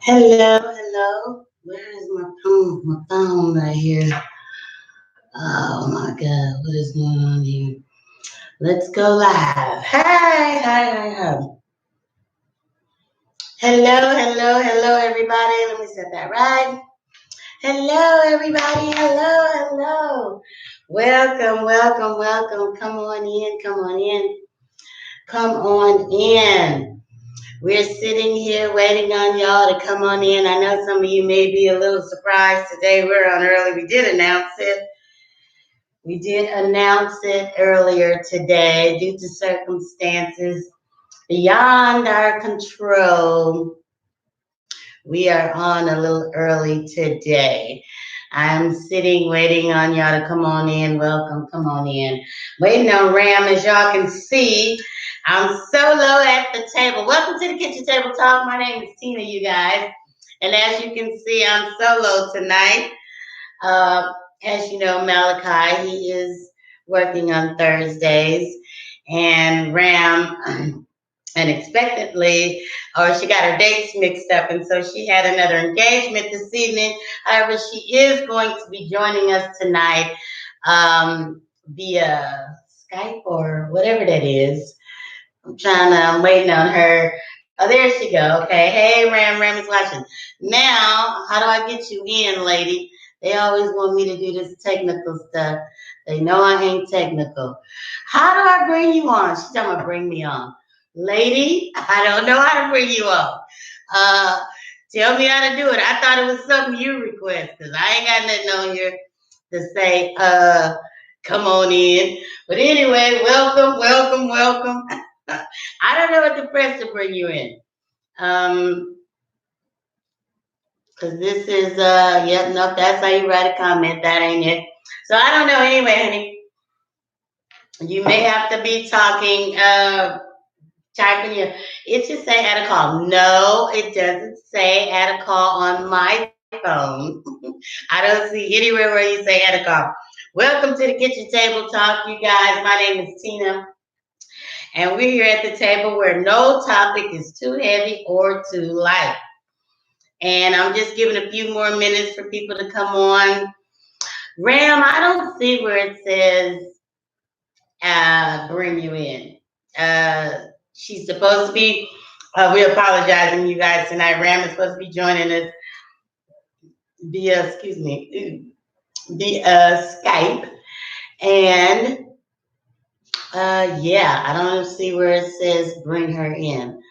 Hello. Where is my phone? My phone right here. Oh my God, what is going on here? Let's go live. Hi. Hello, everybody. Let me set that right. Hello, everybody. Hello. Welcome. Come on in. We're sitting here waiting on y'all to come on in. I know some of you may be a little surprised today. We're on early. We did announce it. We did announce it earlier today due to circumstances beyond our control. We are on a little early today. I'm sitting waiting on y'all to come on in. Welcome, come on in. Waiting on Ram, as y'all can see. I'm solo at the table. Welcome to the Kitchen Table Talk. My name is Tina, you guys. And as you can see, I'm solo tonight. As you know, Malachi, he is working on Thursdays. And Ram, unexpectedly, or she got her dates mixed up, and so she had another engagement this evening. However, she is going to be joining us tonight via Skype or whatever that is. I'm waiting on her. Oh, there she go. Okay. Hey, Ram is watching. Now, how do I get you in, lady? They always want me to do this technical stuff. They know I ain't technical. How do I bring you on? She's talking about bring me on. Lady, I don't know how to bring you on. Tell me how to do it. I thought it was something you request, because I ain't got nothing on here to say, come on in. But anyway, welcome. I don't know what to press to bring you in. Because this is, no, that's how you write a comment. That ain't it. So I don't know. Anyway, honey, you may have to be talking, typing your, it should say add a call. No, it doesn't say add a call on my phone. I don't see anywhere where you say add a call. Welcome to the Kitchen Table Talk, you guys. My name is Tina. And we're here at the table where no topic is too heavy or too light. And I'm just giving a few more minutes for people to come on. Ram, I don't see where it says bring you in. She's supposed to be, we're apologizing, you guys, tonight. Ram is supposed to be joining us via Skype. And I don't see where it says bring her in.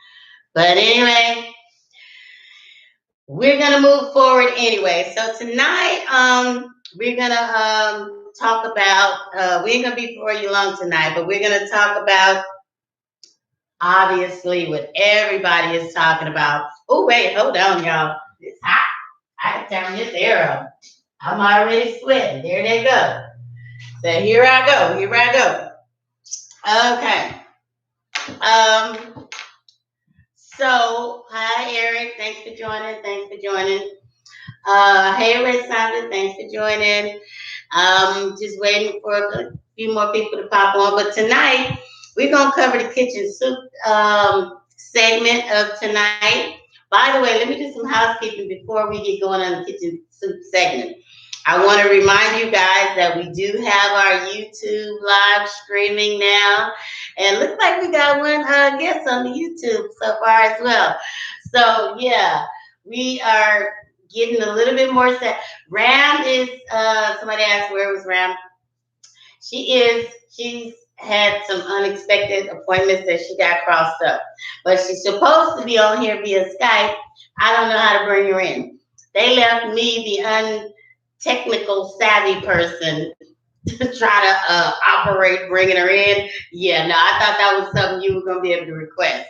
But anyway, we're gonna move forward anyway. So tonight, we're gonna talk about. We ain't gonna be for you long tonight, but we're gonna talk about obviously what everybody is talking about. Oh wait, hold on, y'all. It's hot. I can turn this air up. I'm already sweating. There they go. So here I go. Okay. So hi Eric, thanks for joining. Hey Red Sandra, thanks for joining. Just waiting for a few more people to pop on. But tonight we're gonna cover the kitchen soup segment of tonight. By the way, let me do some housekeeping before we get going on the kitchen soup segment. I want to remind you guys that we do have our YouTube live streaming now. And looks like we got one guest on the YouTube so far as well. So, yeah, we are getting a little bit more set. Ram is, somebody asked where was Ram? She's had some unexpected appointments that she got crossed up. But she's supposed to be on here via Skype. I don't know how to bring her in. They left me, the untechnical savvy person, to try to operate bringing her in. Yeah, no, I thought that was something you were going to be able to request.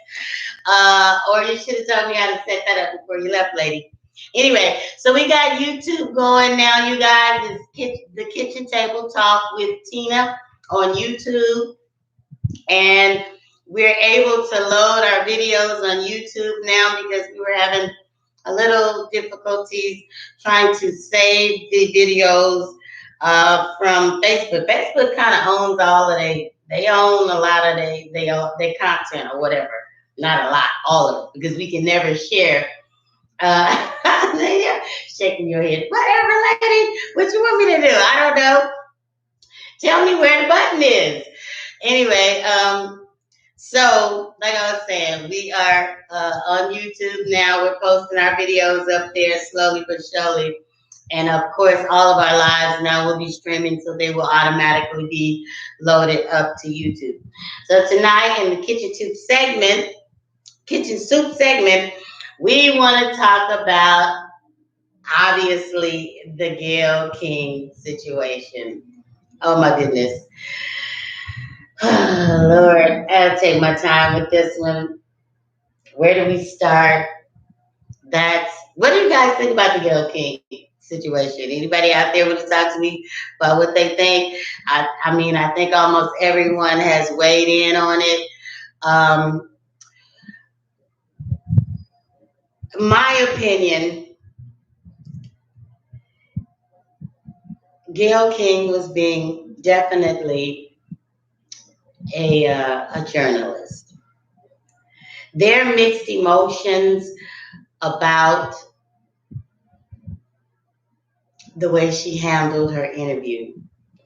Or you should have told me how to set that up before you left, lady. Anyway, so we got YouTube going now, you guys. It's the Kitchen Table Talk with Tina on YouTube. And we're able to load our videos on YouTube now because we were having a little difficulties trying to save the videos from Facebook. Facebook kind of owns all of they own a lot of their content or whatever. not a lot, all of it, because we can never share. Uh, yeah, shaking your head. Whatever, lady. What you want me to do? I don't know. Tell me where the button is. Anyway, so like I was saying, we are on YouTube now. We're posting our videos up there slowly but surely. And of course, all of our lives now will be streaming, so they will automatically be loaded up to YouTube. So tonight in the kitchen soup segment, we want to talk about obviously the Gayle King situation. Oh my goodness. Lord, I'll take my time with this one. Where do we start? What do you guys think about the Gayle King situation? Anybody out there want to talk to me about what they think? I mean, I think almost everyone has weighed in on it. Um, my opinion, Gayle King was being definitely a journalist. There are mixed emotions about the way she handled her interview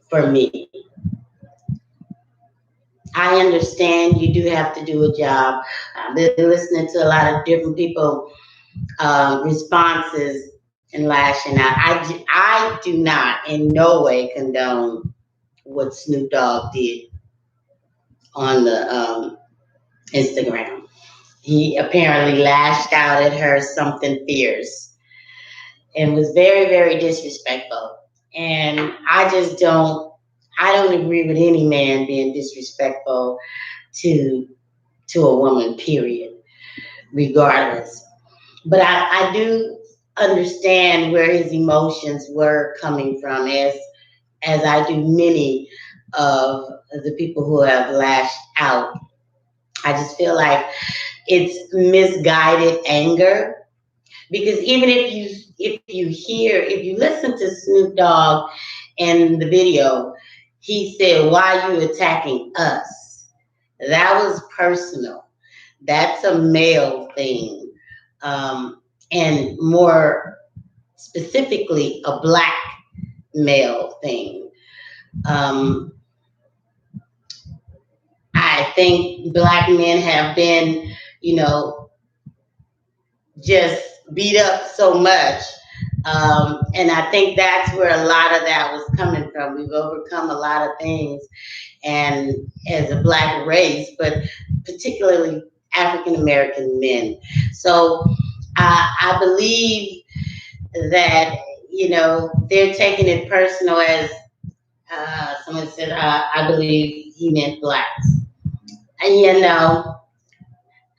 for me. I understand you do have to do a job. I've been listening to a lot of different people responses and lashing out. I do not in no way condone what Snoop Dogg did on the Instagram. He apparently lashed out at her something fierce and was very, very disrespectful. And I don't agree with any man being disrespectful to a woman, period, regardless. But I do understand where his emotions were coming from, as I do many of the people who have lashed out. I just feel like it's misguided anger, because even if you listen to Snoop Dogg in the video, he said, "Why are you attacking us?" That was personal. That's a male thing, and more specifically, a black male thing. Um, I think black men have been, you know, just beat up so much. And I think that's where a lot of that was coming from. We've overcome a lot of things, and as a black race, but particularly African American men. So I believe that, they're taking it personal, as someone said. I believe he meant blacks, and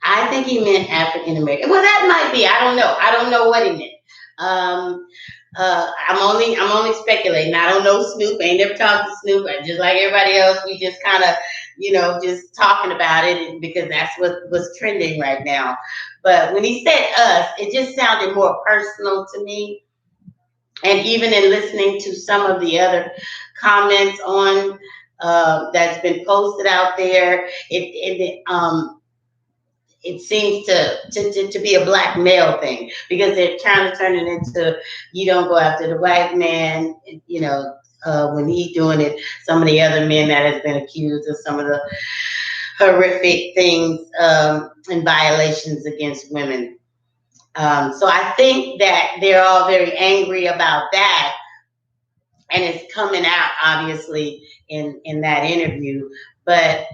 I think he meant African American. Well, that might be. I don't know. I don't know what he meant. Um, I'm only speculating. I don't know Snoop. I ain't never talked to Snoop. Just like everybody else, we just kind of, just talking about it because that's what was trending right now. But when he said us, it just sounded more personal to me. And even in listening to some of the other comments on that's been posted out there, it seems to be a black male thing, because they're trying to turn it into, you don't go after the white man, when he's doing it. Some of the other men that has been accused of some of the horrific things and violations against women. So I think that they're all very angry about that, and it's coming out obviously in that interview. But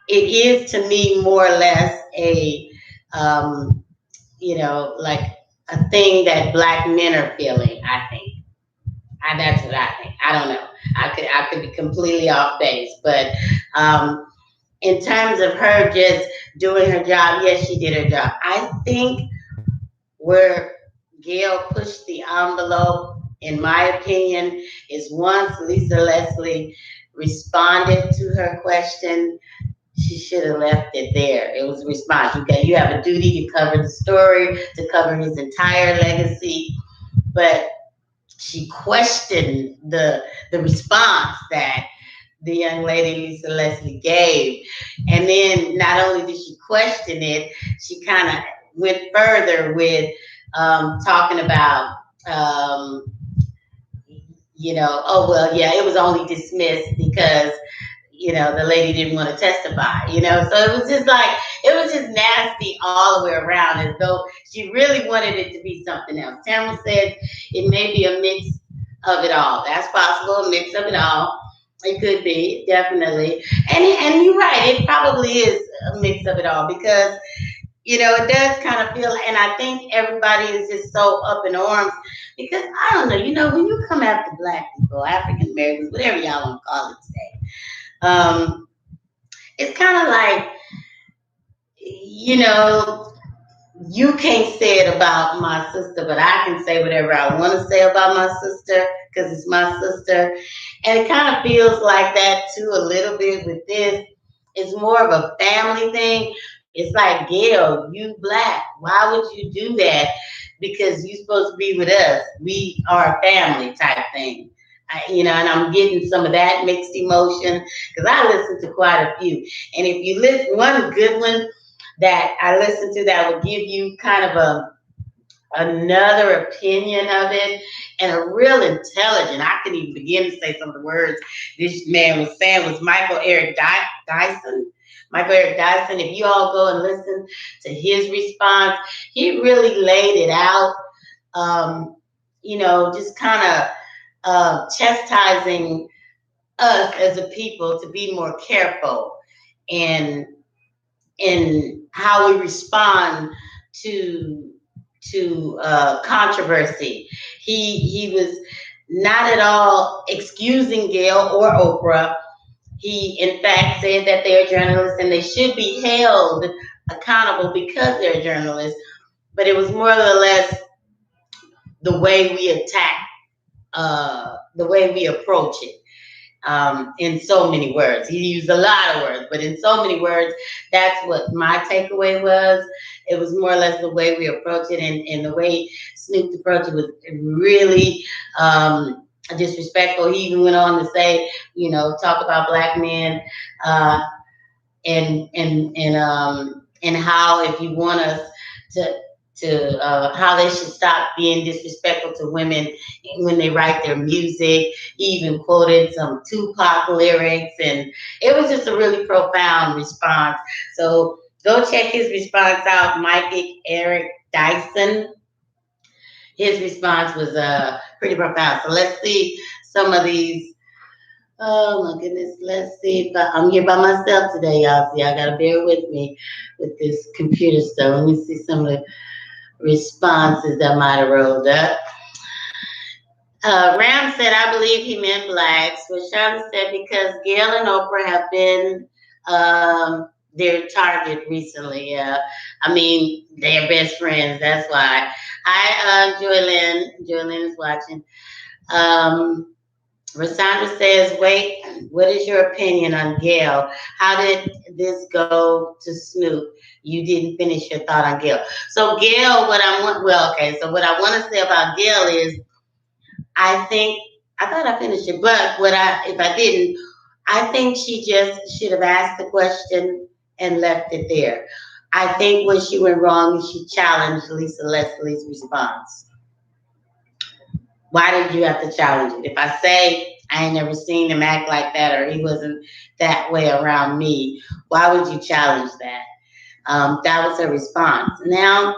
it is to me more or less like a thing that black men are feeling. I think, that's what I think. I don't know. I could be completely off base, but in terms of her just doing her job, yes, she did her job. I think where Gayle pushed the envelope, in my opinion, is once Lisa Leslie responded to her question, she should have left it there. It was a response. You have a duty to cover the story, to cover his entire legacy, but she questioned the response that the young lady Lisa Leslie gave. And then not only did she question it, she kind of went further with talking about, um, oh, well, yeah, it was only dismissed because, the lady didn't want to testify, So it was just nasty all the way around, as though she really wanted it to be something else. Tamara said it may be a mix of it all. That's possible, a mix of it all. It could be, definitely. And you're right, it probably is a mix of it all because it does kind of feel, and I think everybody is just so up in arms because I don't know, when you come after Black people, African Americans, whatever y'all want to call it today, it's kind of like, you know, you can't say it about my sister, but I can say whatever I want to say about my sister because it's my sister. And it kind of feels like that too a little bit with this. It's more of a family thing. It's like, Gail, you Black. Why would you do that? Because you're supposed to be with us. We are a family type thing. And I'm getting some of that mixed emotion because I listen to quite a few. And if you listen, one good one that I listened to that would give you kind of another opinion of it and a real intelligent. I couldn't even begin to say some of the words this man was saying was Michael Eric Dyson. Michael Eric Dyson. If you all go and listen to his response, he really laid it out. Just kind of chastising us as a people to be more careful in how we respond to controversy. He was not at all excusing Gail or Oprah. He, in fact, said that they're journalists and they should be held accountable because they're journalists. But it was more or less the way we attack, the way we approach it. In so many words. He used a lot of words, but in so many words, that's what my takeaway was. It was more or less the way we approach it, and the way Snoop approached it was really disrespectful. He even went on to say, talk about Black men, and how if you want us to how they should stop being disrespectful to women when they write their music. He even quoted some Tupac lyrics, and it was just a really profound response. So go check his response out, Mike Eric Dyson. His response was pretty profound. So let's see some of these. Oh my goodness, let's see if I'm here by myself today, y'all. See, I gotta bear with me with this computer stuff. Let me see some of the responses that might have rolled up. Ram said, I believe he meant Blacks. Rashonda said, because Gail and Oprah have been their target recently. I mean, they're best friends. That's why. Hi, Joylyn. Joylyn is watching. Rashonda says, wait, what is your opinion on Gail? How did this go to Snoop? You didn't finish your thought on Gail. So Gail, what I want to say about Gail is, I thought I finished it, but if I didn't, I think she just should have asked the question and left it there. I think when she went wrong, she challenged Lisa Leslie's response. Why did you have to challenge it? If I say I ain't never seen him act like that, or he wasn't that way around me, why would you challenge that? That was her response. Now,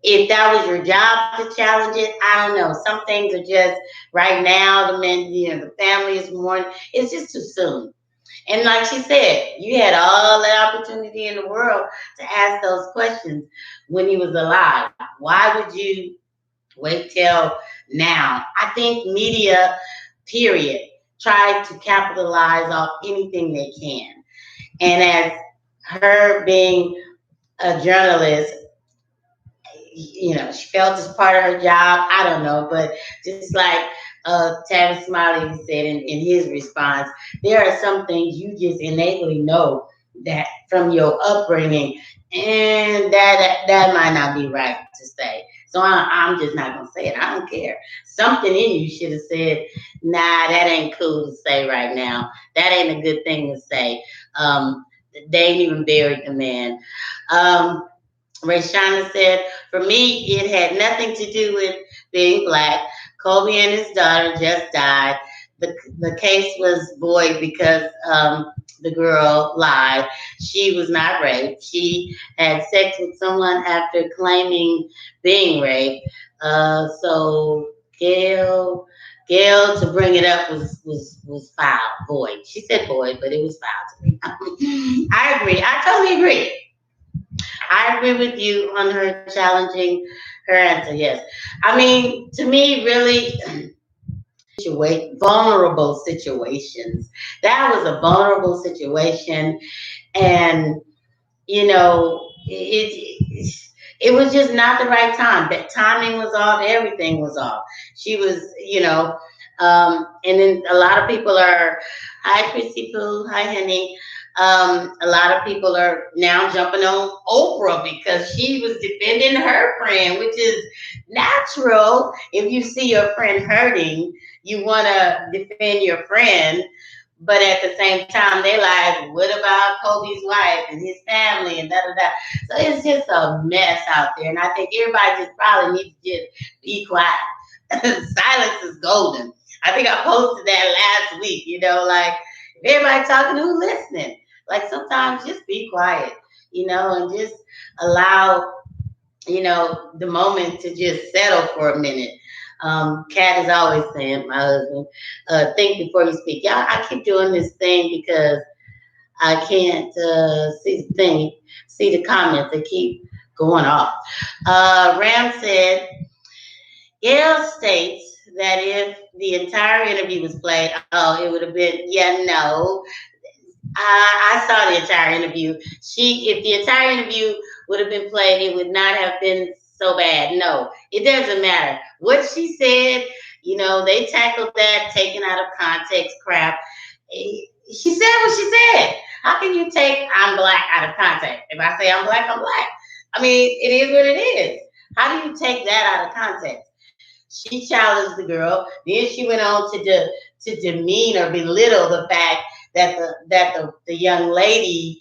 if that was your job to challenge it, I don't know. Some things are just right now. The men, the family is mourning. It's just too soon. And like she said, you had all the opportunity in the world to ask those questions when he was alive. Why would you wait till now? I think media, period, try to capitalize off anything they can. And as her being a journalist, she felt it's part of her job. I don't know, but just like Tavis Smiley said in his response, there are some things you just innately know that from your upbringing, and that might not be right to say. So I'm just not gonna say it. I don't care. Something in you should have said, "Nah, that ain't cool to say right now. That ain't a good thing to say." Um, they ain't even buried the man. Um, Rayshana said, "For me, it had nothing to do with being black. Kobe and his daughter just died. The case was void because the girl lied. She was not raped. She had sex with someone after claiming being raped. So Gail, to bring it up was foul, void. She said void, but it was foul to me. I agree. I totally agree. I agree with you on her challenging her answer. Yes, I mean, to me, really, vulnerable situations. That was a vulnerable situation, and it was just not the right time. The timing was off. Everything was off. She was, and then a lot of people are, hi, Chrissy Pooh, hi, honey. A lot of people are now jumping on Oprah because she was defending her friend, which is natural. If you see your friend hurting, you want to defend your friend. But at the same time, they like, what about Kobe's wife and his family and da da da? So it's just a mess out there. And I think everybody just probably needs to just be quiet. Silence is golden. I think I posted that last week, like if everybody talking, who's listening? Like sometimes just be quiet, and just allow, the moment to just settle for a minute. Kat is always saying, my husband, think before you speak. Y'all, I keep doing this thing because I can't see the comments. They keep going off. Ram said, Gail states that if the entire interview was played, oh, it would have been, yeah, no. I saw the entire interview. If the entire interview would have been played, it would not have been so bad. No, it doesn't matter. What she said, they tackled that taken out of context crap. She said what she said. How can you take I'm black out of context? If I say I'm black, I'm black. I mean, it is what it is. How do you take that out of context? She challenged the girl. Then she went on to demean or belittle the fact that the young lady,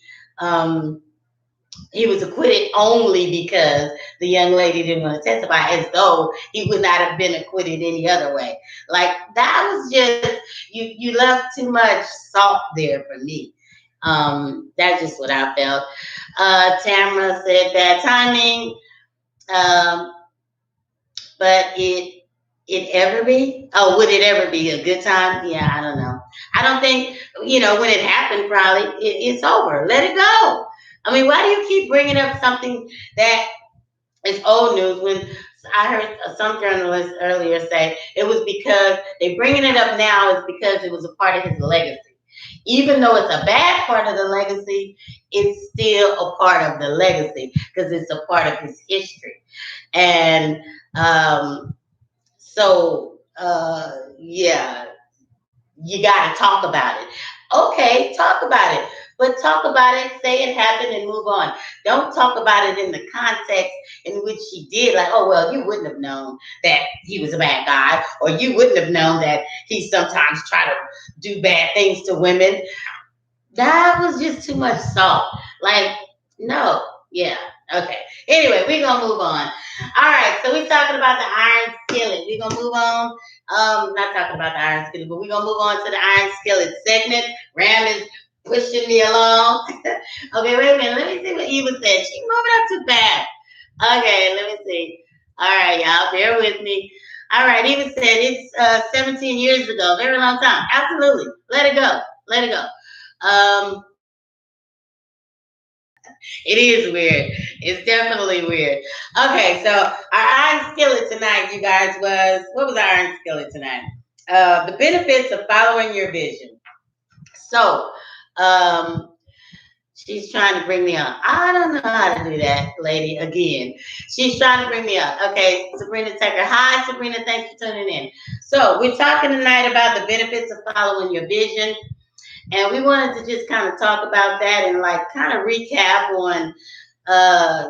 he was acquitted only because the young lady didn't want to testify, as though he would not have been acquitted any other way. Like that was just you left too much salt there for me. That's just what I felt. Tamara said bad timing. Um, but it ever be? Oh, would it ever be a good time? Yeah, I don't know. I don't think, when it happened, probably it's over. Let it go. I mean, why do you keep bringing up something that is old news when I heard some journalists earlier say it was because they bringing it up now is because it was a part of his legacy. Even though it's a bad part of the legacy, it's still a part of the legacy because it's a part of his history. And yeah, you got to talk about it. Okay, talk about it. But talk about it, say it happened, and move on. Don't talk about it in the context in which he did. Like, oh, well, you wouldn't have known that he was a bad guy, or you wouldn't have known that he sometimes tried to do bad things to women. That was just too much salt. Like, no. Yeah. Okay. Anyway, we're gonna move on. All right, so we're talking about the iron skillet. We're gonna move on. Not talking about the iron skillet, but we're gonna move on to the iron skillet segment. Ram is pushing me along. Okay, wait a minute. Let me see what Eva said. She's moving up too fast. Okay, let me see. All right, y'all, bear with me. All right, Eva said it's 17 years ago, very long time. Absolutely. Let it go. Let it go. It is weird. It's definitely weird. Okay, so our iron skillet tonight, you guys, what was our iron skillet tonight? The benefits of following your vision. So, she's trying to bring me up. I don't know how to do that, lady. Again, she's trying to bring me up. Okay, Sabrina Tucker. Hi, Sabrina. Thanks for tuning in. So, we're talking tonight about the benefits of following your vision. And we wanted to just kind of talk about that and like kind of recap on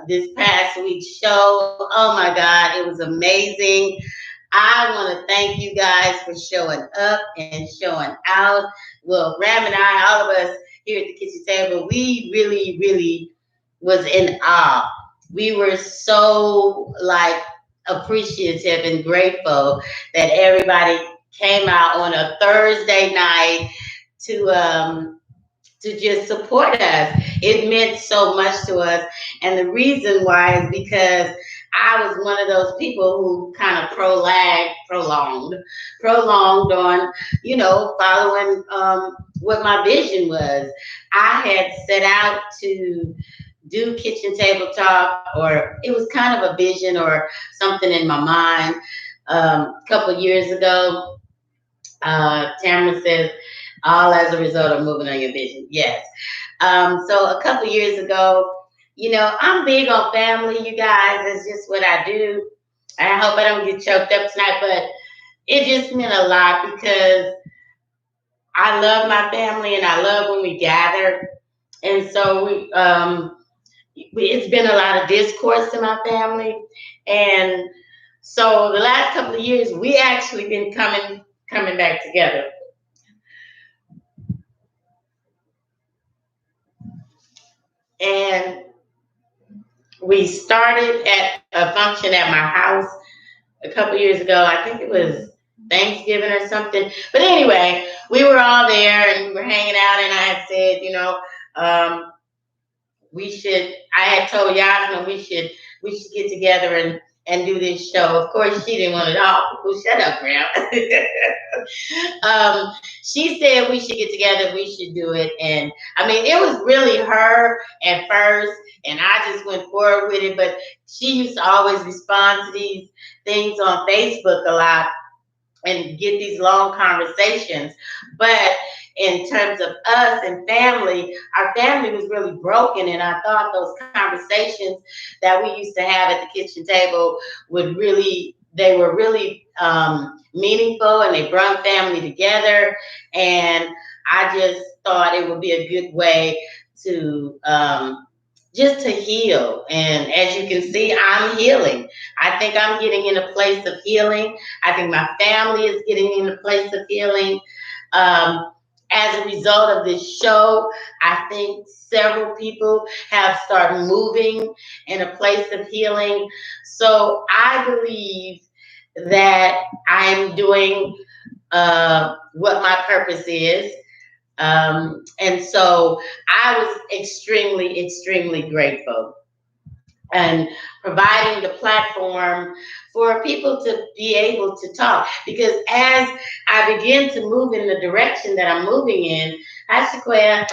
this past week's show. Oh my God, it was amazing. I want to thank you guys for showing up and showing out. Well, Ram and I, all of us here at the kitchen table, we really, really was in awe. We were so like appreciative and grateful that everybody came out on a Thursday night to just support us. It meant so much to us. And the reason why is because I was one of those people who kind of prolonged on, following what my vision was. I had set out to do kitchen table talk, or it was kind of a vision or something in my mind. A couple years ago, Tamara says, all as a result of moving on your vision. Yes. So a couple years ago, I'm big on family, you guys. It's just what I do. I hope I don't get choked up tonight, but it just meant a lot because I love my family and I love when we gather. And so it's been a lot of discourse in my family. And so the last couple of years, we actually been coming back together. And we started at a function at my house a couple years ago. I think it was Thanksgiving or something. But anyway, we were all there and we were hanging out, and I had said, we should. I had told Yasmin we should get together and do this show. Of course, she didn't want it all. Well, shut up, Graham. She said we should get together. We should do it, and I mean, it was really her at first, and I just went forward with it. But she used to always respond to these things on Facebook a lot and get these long conversations. But in terms of us and family, our family was really broken. And I thought those conversations that we used to have at the kitchen table they were really meaningful, and they brought family together. And I just thought it would be a good way to just to heal. And as you can see, I'm healing. I think I'm getting in a place of healing. I think my family is getting in a place of healing. As a result of this show, I think several people have started moving in a place of healing. So I believe that I'm doing what my purpose is. And so I was extremely, extremely grateful, and providing the platform for people to be able to talk. Because as I begin to move in the direction that I'm moving in, Hashiquea,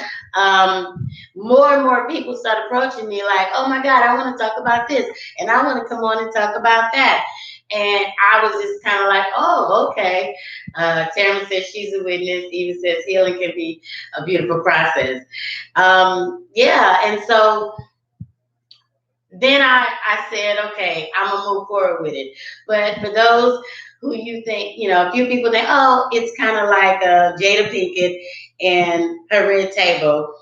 more and more people start approaching me like, oh my God, I want to talk about this, and I want to come on and talk about that. And I was just kind of like, oh, okay. Tamara says she's a witness. Eva says healing can be a beautiful process. Yeah, and so then I said, okay, I'm gonna move forward with it. But for those who you think, a few people think, oh, it's kind of like Jada Pinkett and her red table.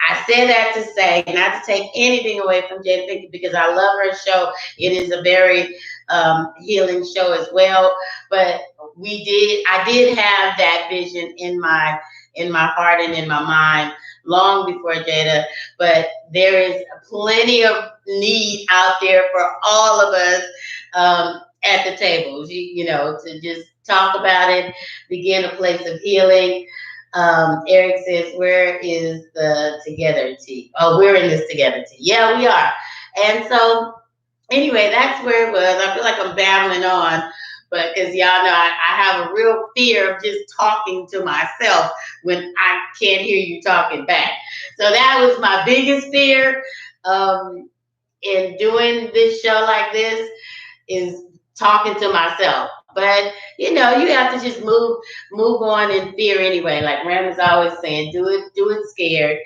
I said that to say, not to take anything away from Jada Pinkett, because I love her show. It is a very healing show as well. But I did have that vision in my heart and in my mind long before Jada. But there is plenty of need out there for all of us at the tables, to just talk about it, begin a place of healing. Eric says, where is the together tea? Oh, we're in this together tea. Yeah, we are. And so anyway, that's where it was. I feel like I'm babbling on, but because y'all know I have a real fear of just talking to myself when I can't hear you talking back. So that was my biggest fear in doing this show like this, is talking to myself. But you have to just move on in fear anyway. Like Ram is always saying, do it scared.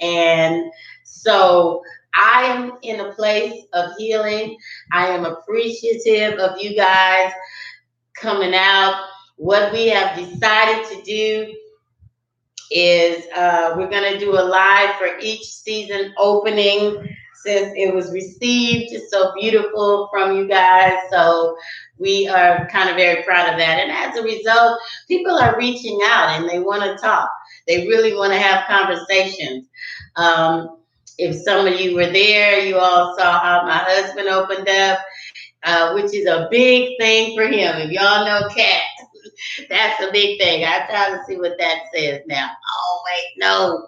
And so I am in a place of healing. I am appreciative of you guys coming out. What we have decided to do is we're going to do a live for each season opening. since it was received so beautiful from you guys. So we are kind of very proud of that. And as a result, people are reaching out and they want to talk. They really want to have conversations. Um, if some of you were there, you all saw how my husband opened up, which is a big thing for him. If y'all know Cat, that's a big thing. I'm trying to see what that says now. Oh, wait, no.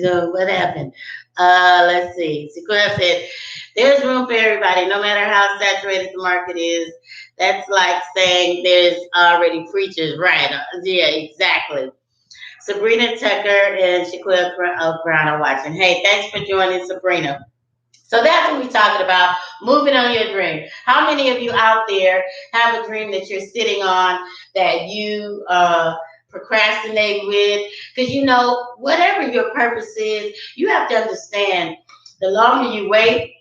So what happened? Let's see. Sequoia said, there's room for everybody, no matter how saturated the market is. That's like saying there's already preachers, right? Yeah, exactly. Sabrina Tucker and Shaquille Brown are watching. Hey, thanks for joining, Sabrina. So that's what we're talking about. Moving on your dream. How many of you out there have a dream that you're sitting on that you procrastinate with? Because you know, whatever your purpose is, you have to understand the longer you wait,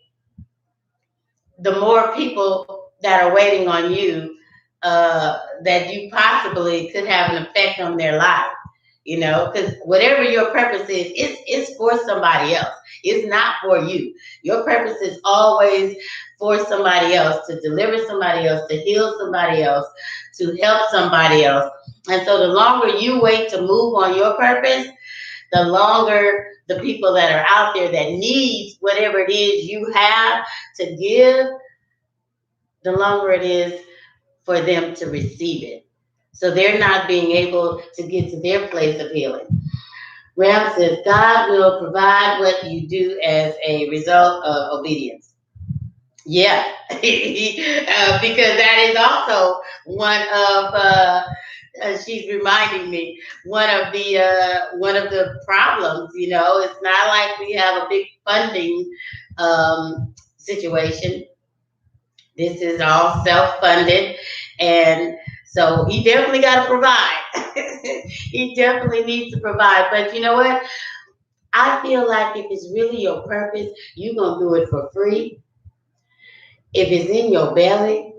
the more people that are waiting on you that you possibly could have an effect on their life. You know, because whatever your purpose is, it's for somebody else. It's not for you. Your purpose is always for somebody else, to deliver somebody else, to heal somebody else, to help somebody else. And so the longer you wait to move on your purpose, the longer the people that are out there that needs whatever it is you have to give, the longer it is for them to receive it. So they're not being able to get to their place of healing. Ram says, God will provide what you do as a result of obedience. Yeah, because that is also one of, she's reminding me, one of the problems. You know, it's not like we have a big funding situation. This is all self-funded, and so he definitely got to provide. He definitely needs to provide. But you know what? I feel like if it's really your purpose, you're gonna do it for free. If it's in your belly,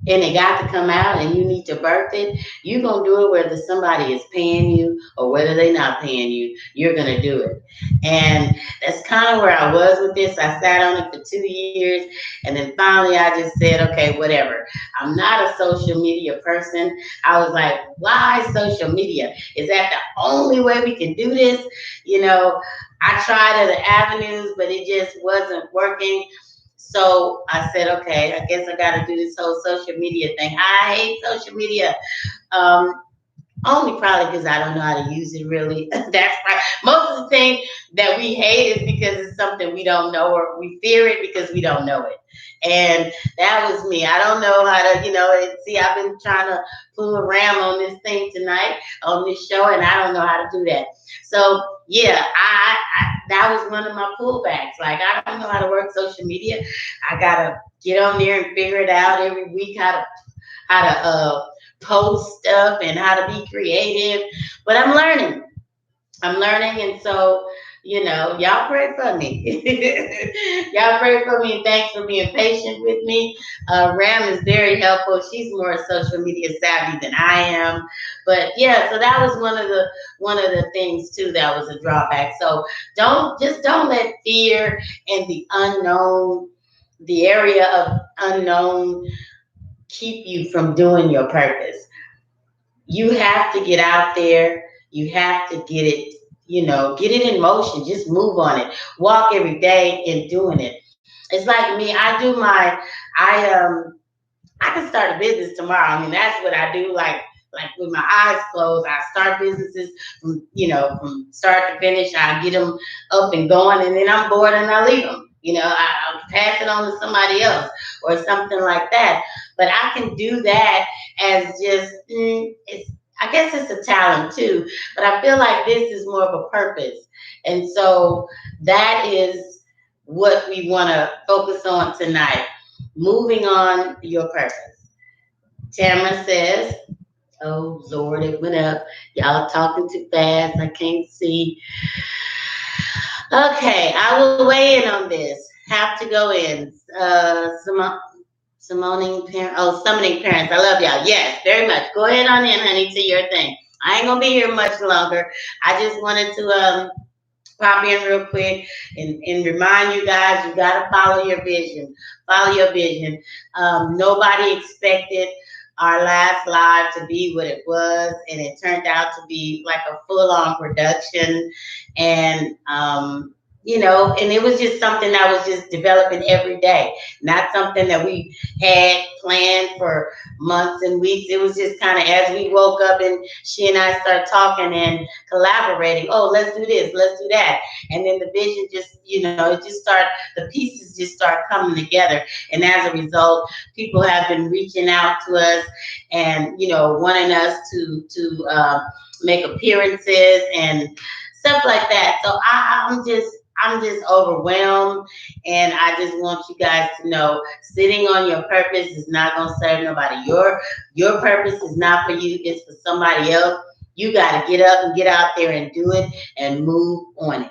and it got to come out and you need to birth it, you're going to do it whether somebody is paying you or whether they're not paying you. You're going to do it. And that's kind of where I was with this. I sat on it for 2 years and then finally I just said, okay, whatever. I'm not a social media person. I was like, why social media? Is that the only way we can do this? You know, I tried other avenues, but it just wasn't working. So I said, okay, I guess I got to do this whole social media thing. I hate social media. Um, Only probably because I don't know how to use it really. That's right. Most of the things that we hate is because it's something we don't know, or we fear it because we don't know it. And that was me. I don't know how to, see, I've been trying to pull a ram on this thing tonight on this show, and I don't know how to do that. So yeah, I that was one of my pullbacks. Like, I don't know how to work social media. I gotta get on there and figure it out every week how to post stuff and how to be creative. But I'm learning. I'm learning, and so y'all pray for me. Y'all pray for me, and thanks for being patient with me. Ram is very helpful. She's more social media savvy than I am, but yeah. So that was one of the things too that was a drawback. So don't let fear and the unknown, the area of unknown, keep you from doing your purpose. You have to get out there. You have to get it in motion. Just move on it. Walk every day in doing it. It's like me. I can start a business tomorrow. I mean, that's what I do. Like with my eyes closed, I start businesses from start to finish. I get them up and going, and then I'm bored and I leave them. I'll pass it on to somebody else or something like that. But I can do that as just I guess it's a talent too. But I feel like this is more of a purpose, and so that is what we want to focus on tonight. Moving on your purpose. Tamara says, oh Lord, it went up. Y'all talking too fast. I can't see. Okay, I will weigh in on this. Have to go in. Summoning parents. I love y'all. Yes, very much. Go ahead on in, honey, to your thing. I ain't gonna be here much longer. I just wanted to pop in real quick and remind you guys, you got to follow your vision. Follow your vision. Nobody expected our last live to be what it was, and it turned out to be like a full-on production. And and it was just something that was just developing every day, not something that we had planned for months and weeks. It was just kind of as we woke up and she and I started talking and collaborating. Oh, let's do this, let's do that. And then the vision just, it just started, the pieces just start coming together. And as a result, people have been reaching out to us and, wanting us to make appearances and stuff like that. So I'm just overwhelmed, and I just want you guys to know, sitting on your purpose is not gonna serve nobody. Your purpose is not for you; it's for somebody else. You got to get up and get out there and do it and move on it.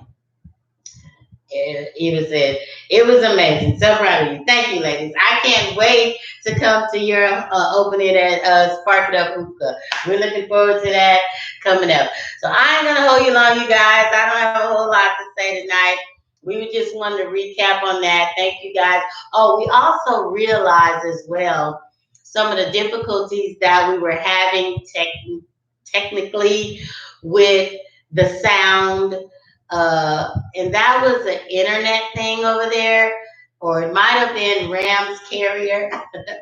It was amazing. So proud of you. Thank you, ladies. I can't wait to come to your opening at Spark It Up Hookah. We're looking forward to that coming up. So I ain't gonna hold you long, you guys. I don't have a whole lot to say tonight. We just wanted to recap on that. Thank you, guys. Oh, we also realized as well some of the difficulties that we were having technically with the sound, and that was an internet thing over there, or it might have been Ram's carrier.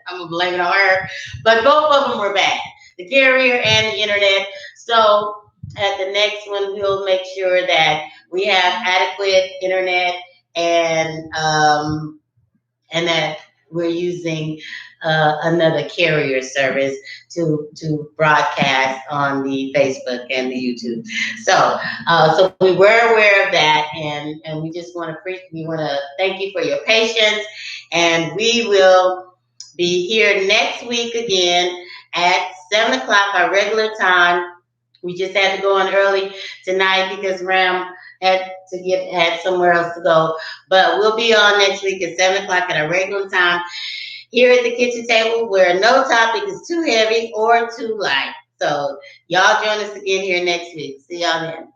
I'm gonna blame it on her, but both of them were bad, the carrier and the internet. So at the next one, we'll make sure that we have adequate internet and that we're using another carrier service to broadcast on the Facebook and the YouTube. So we were aware of that, and we just want to thank you for your patience, and we will be here next week again at 7 o'clock, our regular time. We just had to go on early tonight because Ram had somewhere else to go. But we'll be on next week at 7 o'clock at our regular time here at the kitchen table, where no topic is too heavy or too light. So y'all join us again here next week. See y'all then.